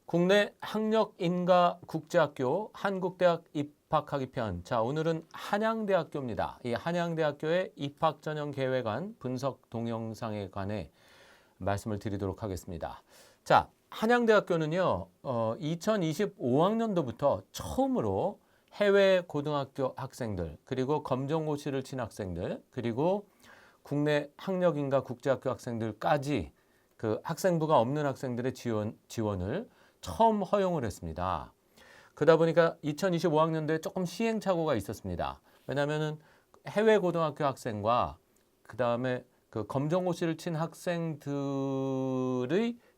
국내 학력인가국제학교 한국대학 입학하기 편. 자, 오늘은 한양대학교입니다. 이 한양대학교의 입학 전형 계획안 분석 동영상에 관해 말씀을 드리도록 하겠습니다. 자, 한양대학교는요, 2025학년도부터 처음으로 해외 고등학교 학생들, 그리고 검정고시를 친 학생들, 그리고 국내 학력인가 국제학교 학생들까지 그 학생부가 없는 학생들의 지원을 처음 허용을 했습니다. 그러다 보니까 2025학년도에 조금 시행착오가 있었습니다. 왜냐하면은 해외 고등학교 학생과 그 다음에 그 검정고시를 친 학생들의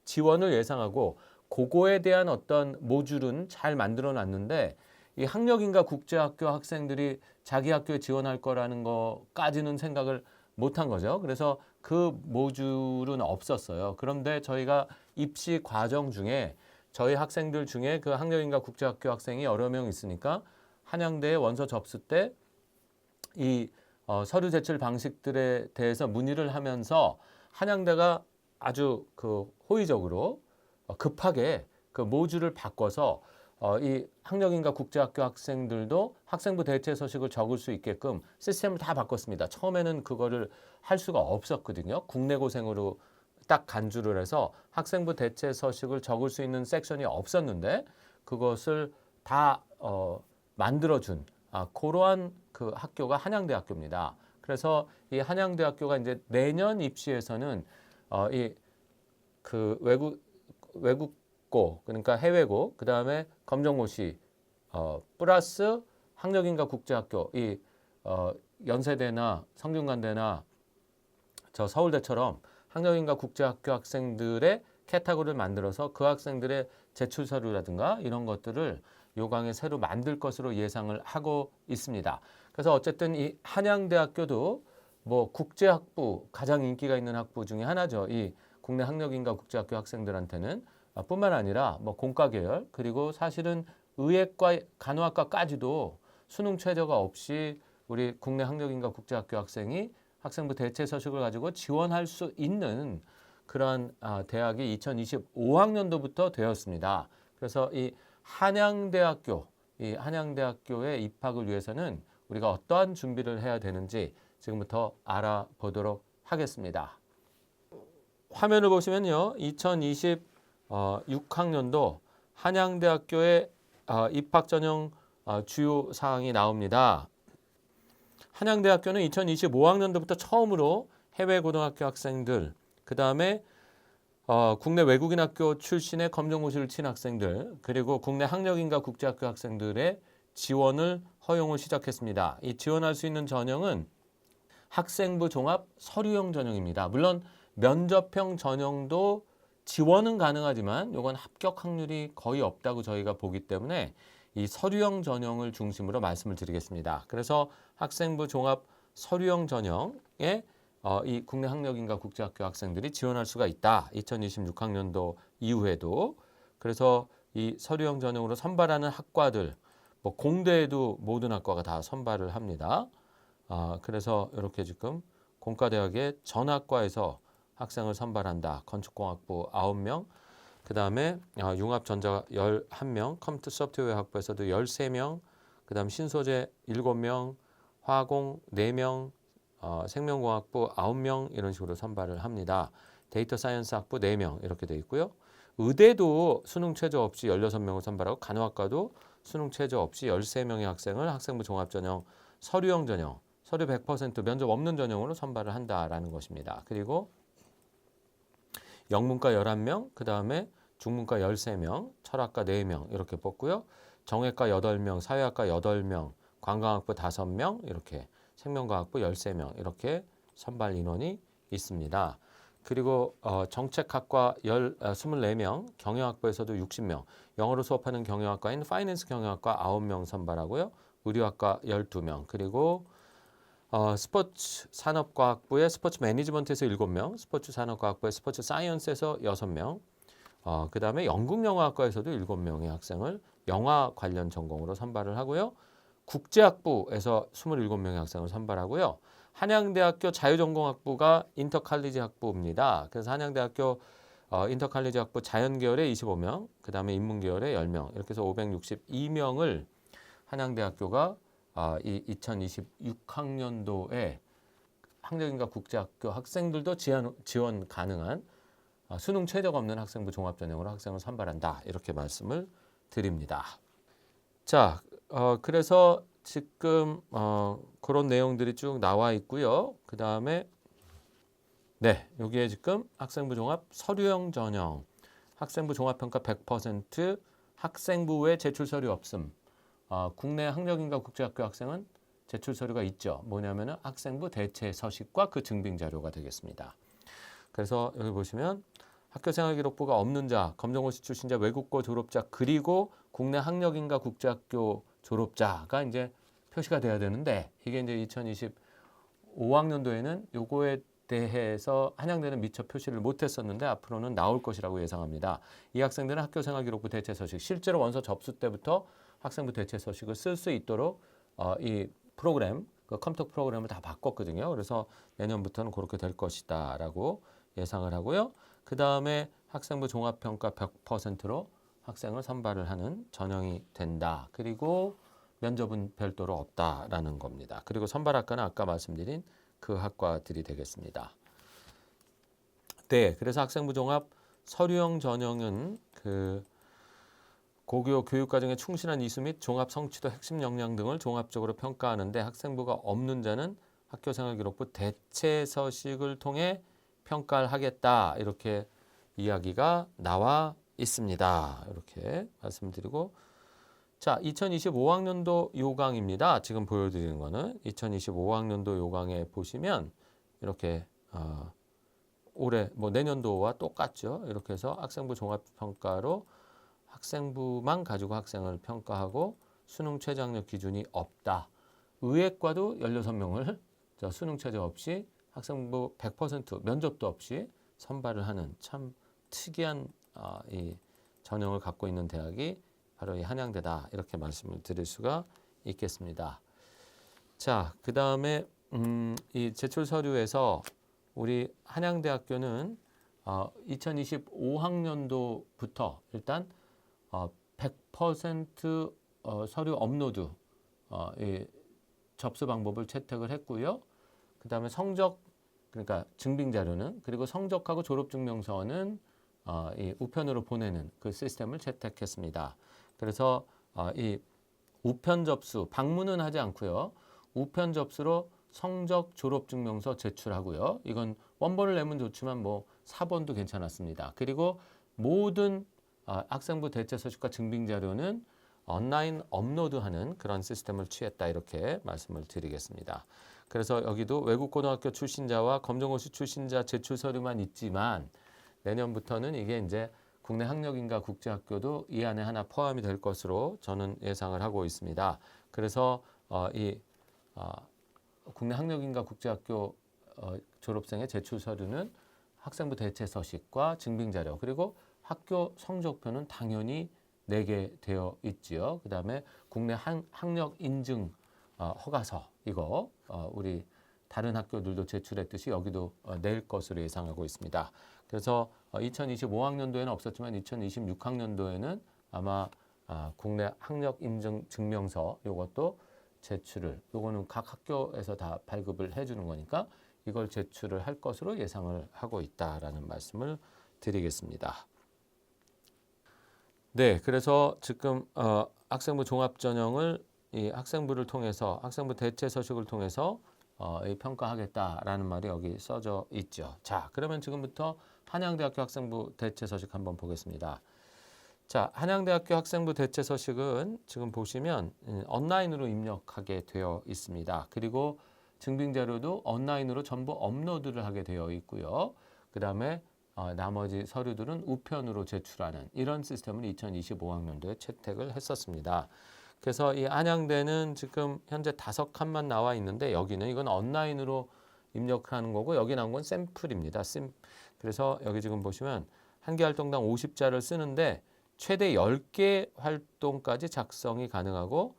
지원을 예상하고 그거에 대한 어떤 모듈은 잘 만들어 놨는데 이 학력인가 국제학교 학생들이 자기 학교에 지원할 거라는 거까지는 생각을 못한 거죠. 그래서 그 모듈은 없었어요. 그런데 저희가 입시 과정 중에 저희 학생들 중에 그 학력인가 국제학교 학생이 여러 명 있으니까 한양대에 원서 접수 때 이 서류 제출 방식들에 대해서 문의를 하면서 한양대가 아주 그 호의적으로 급하게 그 모듈을 바꿔서 이 학력인가 국제학교 학생들도 학생부 대체 서식을 적을 수 있게끔 시스템을 다 바꿨습니다. 처음에는 그거를 할 수가 없었거든요. 국내고생으로 딱 간주를 해서 학생부 대체 서식을 적을 수 있는 섹션이 없었는데 그것을 다 만들어준 그러한 그 학교가 한양대학교입니다. 그래서 이 한양대학교가 이제 내년 입시에서는 이 그 외국고 그러니까 해외고 그 다음에 검정고시 플러스 학력인가 국제학교 이 연세대나 성균관대나 저 서울대처럼 학력인가 국제학교 학생들의 캐타고리를 만들어서 그 학생들의 제출 서류라든가 이런 것들을 요강에 새로 만들 것으로 예상을 하고 있습니다. 그래서 어쨌든 이 한양대학교도 뭐 국제학부 가장 인기가 있는 학부 중에 하나죠. 이 국내 학력인가 국제학교 학생들한테는 뿐만 아니라 뭐 공과 계열 그리고 사실은 의예과 간호학과까지도 수능 최저가 없이 우리 국내 학력인가 국제학교 학생이 학생부 대체 서식을 가지고 지원할 수 있는 그러한 대학이 2025학년도부터 되었습니다. 그래서 이 한양대학교의 입학을 위해서는 우리가 어떠한 준비를 해야 되는지 지금부터 알아보도록 하겠습니다. 화면을 보시면요. 2026학년도 한양대학교의 입학 전형 주요 사항이 나옵니다. 한양대학교는 2025학년도부터 처음으로 해외 고등학교 학생들, 그 다음에 국내 외국인 학교 출신의 검정고시를 친 학생들, 그리고 국내 학력인가 국제학교 학생들의 지원을 허용을 시작했습니다. 이 지원할 수 있는 전형은 학생부 종합 서류형 전형입니다. 물론 면접형 전형도 지원은 가능하지만 이건 합격 확률이 거의 없다고 저희가 보기 때문에 이 서류형 전형을 중심으로 말씀을 드리겠습니다. 그래서 학생부 종합 서류형 전형에 이 국내 학력인가 국제학교 학생들이 지원할 수가 있다. 2026학년도 이후에도. 그래서 이 서류형 전형으로 선발하는 학과들, 뭐 공대에도 모든 학과가 다 선발을 합니다. 그래서 이렇게 지금 공과대학의 전학과에서 학생을 선발한다. 건축공학부 9명, 그 다음에 융합전자 11명, 컴퓨터 소프트웨어 학부에서도 13명, 그 다음 신소재 7명, 화공 4명, 생명공학부 9명 이런 식으로 선발을 합니다. 데이터 사이언스 학부 4명 이렇게 되어 있고요. 의대도 수능 최저 없이 16명을 선발하고 간호학과도 수능 최저 없이 13명의 학생을 학생부 종합전형, 서류형 전형, 서류 100% 면접 없는 전형으로 선발을 한다라는 것입니다. 그리고 영문과 11명, 그 다음에 중문과 13명, 철학과 4명 이렇게 뽑고요. 정외과 8명, 사회학과 8명, 관광학부 5명 이렇게 생명과학부 13명 이렇게 선발 인원이 있습니다. 그리고 정책학과 24명, 경영학부에서도 60명, 영어로 수업하는 경영학과인 파이낸스 경영학과 9명 선발하고요. 의료학과 12명, 그리고 스포츠 산업과학부의 스포츠 매니지먼트에서 7명, 스포츠 산업과학부의 스포츠 사이언스에서 6명, 그 다음에 영국영화학과에서도 7명의 학생을 영화 관련 전공으로 선발을 하고요. 국제학부에서 27명의 학생을 선발하고요. 한양대학교 자유전공학부가 인터칼리지 학부입니다. 그래서 한양대학교 인터칼리지 학부 자연계열에 25명, 그 다음에 인문계열에 10명, 이렇게 해서 562명을 한양대학교가 이 2026학년도에 학력인가 국제학교 학생들도 지원 가능한 수능 최저가 없는 학생부 종합전형으로 학생을 선발한다. 이렇게 말씀을 드립니다. 자, 그래서 지금 그런 내용들이 쭉 나와 있고요. 그 다음에 네, 여기에 지금 학생부 종합 서류형 전형, 학생부 종합평가 100%, 학생부 외 제출 서류 없음. 국내 학력인가 국제학교 학생은 제출 서류가 있죠. 뭐냐면은 학생부 대체 서식과 그 증빙 자료가 되겠습니다. 그래서 여기 보시면 학교생활기록부가 없는 자, 검정고시 출신자, 외국고 졸업자, 그리고 국내 학력인가 국제학교 졸업자가 이제 표시가 돼야 되는데 이게 이제 2025학년도에는 요거에 대해서 한양대는 미처 표시를 못했었는데 앞으로는 나올 것이라고 예상합니다. 이 학생들은 학교생활기록부 대체 서식, 실제로 원서 접수 때부터 학생부 대체 서식을 쓸 수 있도록 이 프로그램, 그 컴퓨터 프로그램을 다 바꿨거든요. 그래서 내년부터는 그렇게 될 것이다라고 예상을 하고요. 그 다음에 학생부 종합평가 100%로 학생을 선발을 하는 전형이 된다. 그리고 면접은 별도로 없다라는 겁니다. 그리고 선발학과는 아까 말씀드린 그 학과들이 되겠습니다. 네, 그래서 학생부 종합 서류형 전형은 그 고교 교육과정에 충실한 이수 및 종합 성취도 핵심 역량 등을 종합적으로 평가하는데 학생부가 없는 자는 학교생활기록부 대체 서식을 통해 평가를 하겠다. 이렇게 이야기가 나와 있습니다. 이렇게 말씀드리고 자, 2025학년도 요강입니다. 지금 보여드리는 거는 2025학년도 요강에 보시면 이렇게 올해 뭐 내년도와 똑같죠. 이렇게 해서 학생부 종합평가로 학생부만 가지고 학생을 평가하고 수능 최저학력 기준이 없다. 의예과도 16명을 수능 최저 없이 학생부 100% 면접도 없이 선발을 하는 참 특이한 이 전형을 갖고 있는 대학이 바로 이 한양대다. 이렇게 말씀을 드릴 수가 있겠습니다. 자, 그 다음에 이 제출 서류에서 우리 한양대학교는 2025학년도부터 일단 100% 서류 업로드 이 접수 방법을 채택을 했고요. 그 다음에 성적, 그러니까 증빙 자료는, 그리고 성적하고 졸업증명서는 이 우편으로 보내는 그 시스템을 채택했습니다. 그래서 이 우편 접수, 방문은 하지 않고요. 우편 접수로 성적 졸업증명서 제출하고요. 이건 원본을 내면 좋지만 뭐 4번도 괜찮았습니다. 그리고 모든 학생부 대체 서식과 증빙 자료는 온라인 업로드하는 그런 시스템을 취했다. 이렇게 말씀을 드리겠습니다. 그래서 여기도 외국고등학교 출신자와 검정고시 출신자 제출 서류만 있지만 내년부터는 이게 이제 국내 학력인가 국제학교도 이 안에 하나 포함이 될 것으로 저는 예상을 하고 있습니다. 그래서 국내 학력인가 국제학교 졸업생의 제출 서류는 학생부 대체 서식과 증빙 자료, 그리고 학교 성적표는 당연히 내게 되어 있지요. 그 다음에 국내 학력 인증 허가서, 이거 우리 다른 학교들도 제출했듯이 여기도 낼 것으로 예상하고 있습니다. 그래서 2025학년도에는 없었지만 2026학년도에는 아마 국내 학력 인증 증명서 이것도 제출을, 요거는 각 학교에서 다 발급을 해주는 거니까 이걸 제출을 할 것으로 예상을 하고 있다라는 말씀을 드리겠습니다. 네, 그래서 지금 학생부 종합전형을 이 학생부를 통해서, 학생부 대체 서식을 통해서 평가하겠다라는 말이 여기 써져 있죠. 자, 그러면 지금부터 한양대학교 학생부 대체 서식 한번 보겠습니다. 자, 한양대학교 학생부 대체 서식은 지금 보시면 온라인으로 입력하게 되어 있습니다. 그리고 증빙 자료도 온라인으로 전부 업로드를 하게 되어 있고요. 그 다음에 나머지 서류들은 우편으로 제출하는 이런 시스템을 2025학년도에 채택을 했었습니다. 그래서 이 한양대는 지금 현재 5칸만 나와 있는데 여기는 이건 온라인으로 입력하는 거고 여기 나온 건 샘플입니다. 그래서 여기 지금 보시면 한 개 활동당 50자를 쓰는데 최대 10개 활동까지 작성이 가능하고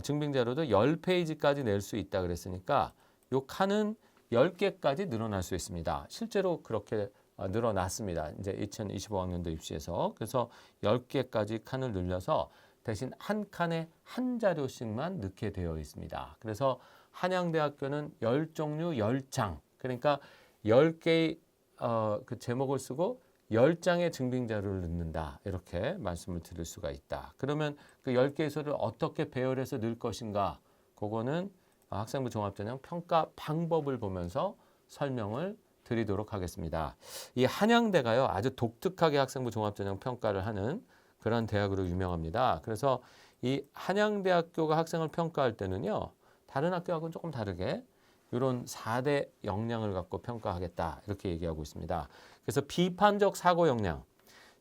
증빙자료도 10페이지까지 낼 수 있다 그랬으니까 요 칸은 10개까지 늘어날 수 있습니다. 실제로 그렇게 늘어났습니다. 이제 2025학년도 입시에서. 그래서 10개까지 칸을 늘려서 대신 한 칸에 한 자료씩만 넣게 되어 있습니다. 그래서 한양대학교는 10종류 10장, 그러니까 10개의 그 제목을 쓰고 10장의 증빙 자료를 넣는다. 이렇게 말씀을 드릴 수가 있다. 그러면 그 10개의 서류를 어떻게 배열해서 넣을 것인가? 그거는 학생부 종합전형 평가 방법을 보면서 설명을 드리도록 하겠습니다. 이 한양대가요, 아주 독특하게 학생부 종합전형 평가를 하는 그런 대학으로 유명합니다. 그래서 이 한양대학교가 학생을 평가할 때는요, 다른 학교하고는 조금 다르게 이런 4대 역량을 갖고 평가하겠다, 이렇게 얘기하고 있습니다. 그래서 비판적 사고 역량,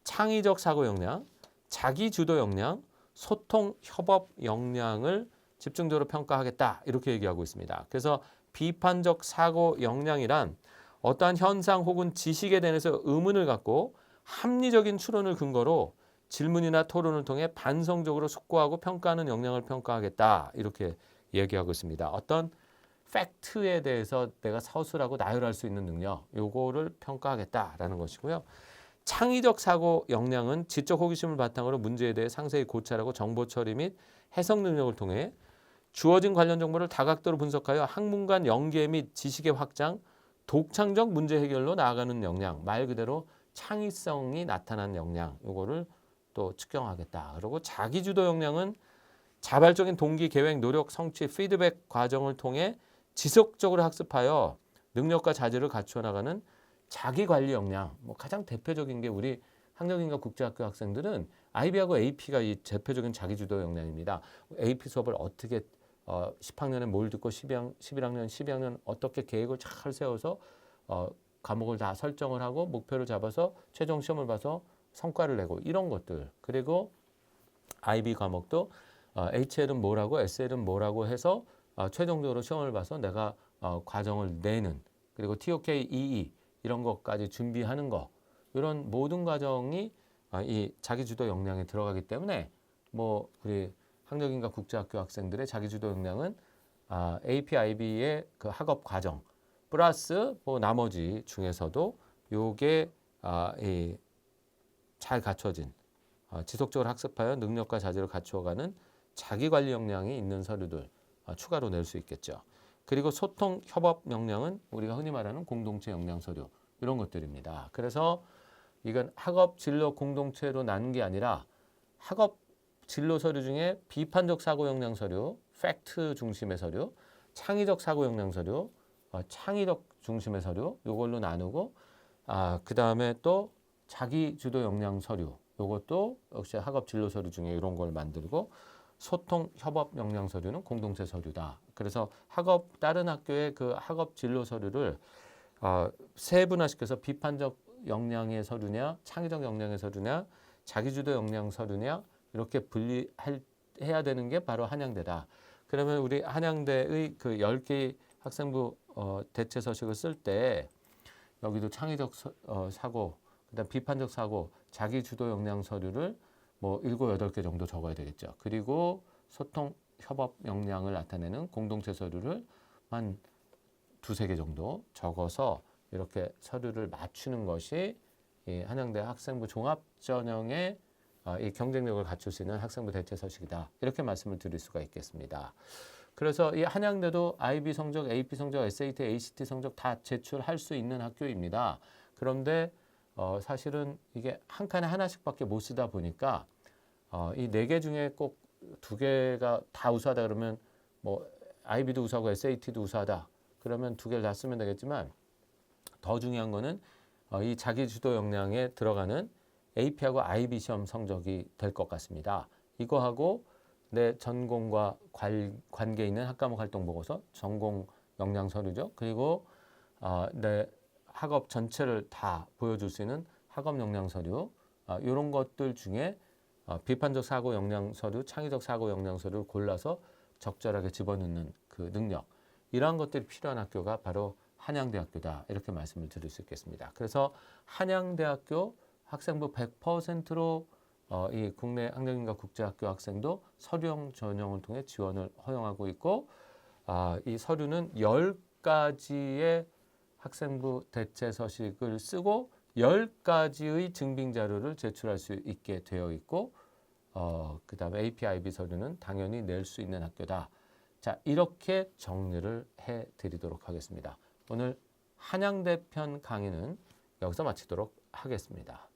창의적 사고 역량, 자기주도 역량, 소통 협업 역량을 집중적으로 평가하겠다, 이렇게 얘기하고 있습니다. 그래서 비판적 사고 역량이란 어떠한 현상 혹은 지식에 대해서 의문을 갖고 합리적인 추론을 근거로 질문이나 토론을 통해 반성적으로 숙고하고 평가하는 역량을 평가하겠다, 이렇게 얘기하고 있습니다. 어떤 팩트에 대해서 내가 서술하고 나열할 수 있는 능력, 요거를 평가하겠다라는 것이고요. 창의적 사고 역량은 지적 호기심을 바탕으로 문제에 대해 상세히 고찰하고 정보 처리 및 해석 능력을 통해 주어진 관련 정보를 다각도로 분석하여 학문간 연계 및 지식의 확장, 독창적 문제 해결로 나아가는 역량, 말 그대로 창의성이 나타난 역량, 요거를 또 측정하겠다. 그리고 자기주도 역량은 자발적인 동기, 계획, 노력, 성취, 피드백 과정을 통해 지속적으로 학습하여 능력과 자질을 갖추어 나가는 자기관리 역량. 뭐 가장 대표적인 게 우리 항덕인과 국제학교 학생들은 IB하고 AP가 이 대표적인 자기주도 역량입니다. AP 수업을 어떻게 10학년에 뭘 듣고 11학년, 12학년 어떻게 계획을 잘 세워서 과목을 다 설정을 하고 목표를 잡아서 최종 시험을 봐서 성과를 내고 이런 것들. 그리고 IB 과목도 HL은 뭐라고 SL은 뭐라고 해서 최종적으로 시험을 봐서 내가 과정을 내는, 그리고 TOK, EE 이런 것까지 준비하는 거, 이런 모든 과정이 이 자기주도 역량에 들어가기 때문에 뭐 우리 항덕인과 국제학교 학생들의 자기주도 역량은 AP, IB의 그 학업 과정 플러스 뭐 나머지 중에서도 요게 잘 갖춰진 지속적으로 학습하여 능력과 자질을 갖추어가는 자기관리 역량이 있는 서류들 추가로 낼 수 있겠죠. 그리고 소통, 협업 역량은 우리가 흔히 말하는 공동체 역량 서류, 이런 것들입니다. 그래서 이건 학업 진로 공동체로 나눈 게 아니라 학업 진로 서류 중에 비판적 사고 역량 서류, 팩트 중심의 서류, 창의적 사고 역량 서류, 창의적 중심의 서류, 요걸로 나누고 그 다음에 또 자기 주도 역량 서류, 요것도 역시 학업 진로 서류 중에 이런 걸 만들고, 소통 협업 역량 서류는 공동체 서류다. 그래서 다른 학교의 그 학업 진로 서류를 세분화시켜서 비판적 역량의 서류냐, 창의적 역량의 서류냐, 자기주도 역량 서류냐, 이렇게 분리해야 되는 게 바로 한양대다. 그러면 우리 한양대의 그 10개의 학생부 대체 서식을 쓸 때 여기도 창의적 사고, 그다음 비판적 사고, 자기주도 역량 서류를 뭐 7, 8개 정도 적어야 되겠죠. 그리고 소통, 협업 역량을 나타내는 공동체 서류를 한 2, 3개 정도 적어서 이렇게 서류를 맞추는 것이 이 한양대 학생부 종합전형의 이 경쟁력을 갖출 수 있는 학생부 대체 서식이다. 이렇게 말씀을 드릴 수가 있겠습니다. 그래서 이 한양대도 IB 성적, AP 성적, SAT, ACT 성적 다 제출할 수 있는 학교입니다. 그런데 사실은 이게 한 칸에 하나씩밖에 못 쓰다 보니까 이 4개 중에 꼭 2개가 다 우수하다 그러면 뭐 IB도 우수하고 SAT도 우수하다 그러면 2개를 다 쓰면 되겠지만, 더 중요한 거는 이 자기주도 역량에 들어가는 AP하고 IB 시험 성적이 될 것 같습니다. 이거하고 내 전공과 관계 있는 학과목 활동 보고서, 전공 역량 서류죠. 그리고 내 학업 전체를 다 보여줄 수 있는 학업 역량 서류, 이런 것들 중에 비판적 사고 역량 서류, 창의적 사고 역량 서류를 골라서 적절하게 집어넣는 그 능력, 이러한 것들이 필요한 학교가 바로 한양대학교다. 이렇게 말씀을 드릴 수 있겠습니다. 그래서 한양대학교 학생부 100%로 이 국내 항덕인과 국제학교 학생도 서류형 전형을 통해 지원을 허용하고 있고, 이 서류는 10가지의 학생부 대체 서식을 쓰고 10가지의 증빙 자료를 제출할 수 있게 되어 있고 그다음에 APIB 서류는 당연히 낼 수 있는 학교다. 자, 이렇게 정리를 해 드리도록 하겠습니다. 오늘 한양대 편 강의는 여기서 마치도록 하겠습니다.